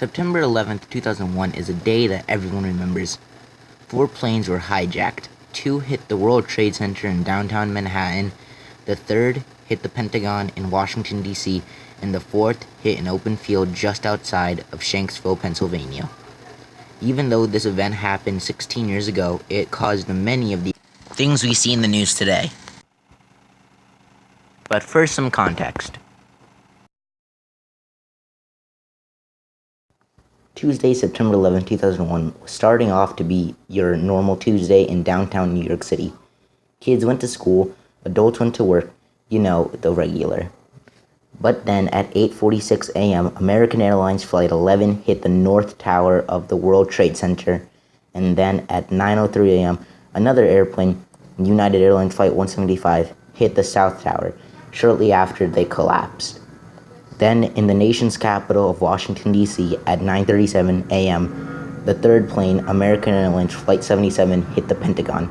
September 11th, 2001 is a day that everyone remembers. 4 planes were hijacked. 2 hit the World Trade Center in downtown Manhattan, the 3rd hit the Pentagon in Washington, D.C., and the 4th hit an open field just outside of Shanksville, Pennsylvania. Even though this event happened 16 years ago, it caused many of the things we see in the news today. But first, some context. Tuesday, September 11, 2001 was starting off to be your normal Tuesday in downtown New York City. Kids went to school, adults went to work, the regular. But then at 8:46 a.m., American Airlines Flight 11 hit the North Tower of the World Trade Center, and then at 9:03 a.m., another airplane, United Airlines Flight 175, hit the South Tower. Shortly after, they collapsed. Then, in the nation's capital of Washington, D.C., at 9:37 a.m., the 3rd plane, American Airlines Flight 77, hit the Pentagon.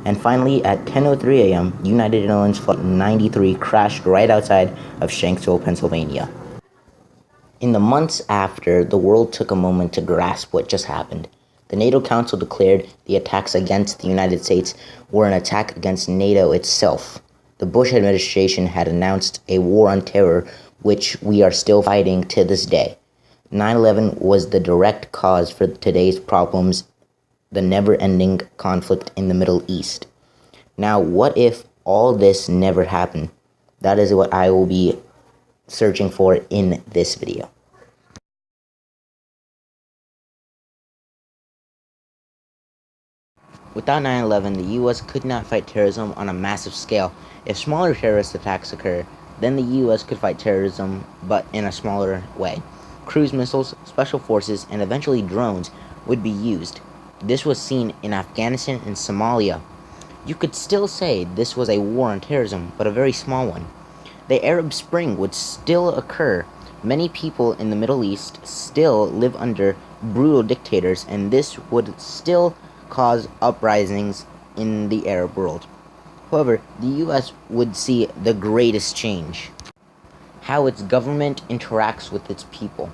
And finally, at 10:03 a.m., United Airlines Flight 93 crashed right outside of Shanksville, Pennsylvania. In the months after, the world took a moment to grasp what just happened. The NATO Council declared the attacks against the United States were an attack against NATO itself. The Bush administration had announced a war on terror, which we are still fighting to this day. 9/11 was the direct cause for today's problems, the never-ending conflict in the Middle East. Now, what if all this never happened? That is what I will be searching for in this video. Without 9/11, the U.S. could not fight terrorism on a massive scale. If smaller terrorist attacks occur, then the U.S. could fight terrorism, but in a smaller way. Cruise missiles, special forces, and eventually drones would be used. This was seen in Afghanistan and Somalia. You could still say this was a war on terrorism, but a very small one. The Arab Spring would still occur. Many people in the Middle East still live under brutal dictators, and this would still cause uprisings in the Arab world. However, the U.S. would see the greatest change: how its government interacts with its people.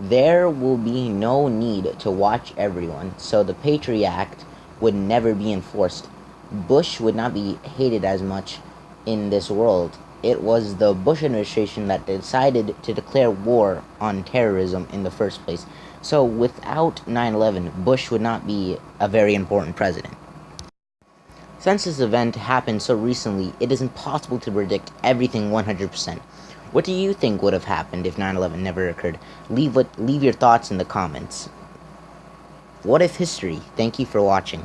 There will be no need to watch everyone, so the Patriot Act would never be enforced. Bush would not be hated as much in this world. It was the Bush administration that decided to declare war on terrorism in the first place. So without 9/11, Bush would not be a very important president. Since this event happened so recently, it is impossible to predict everything 100%. What do you think would have happened if 9/11 never occurred? Leave your thoughts in the comments. What if history? Thank you for watching.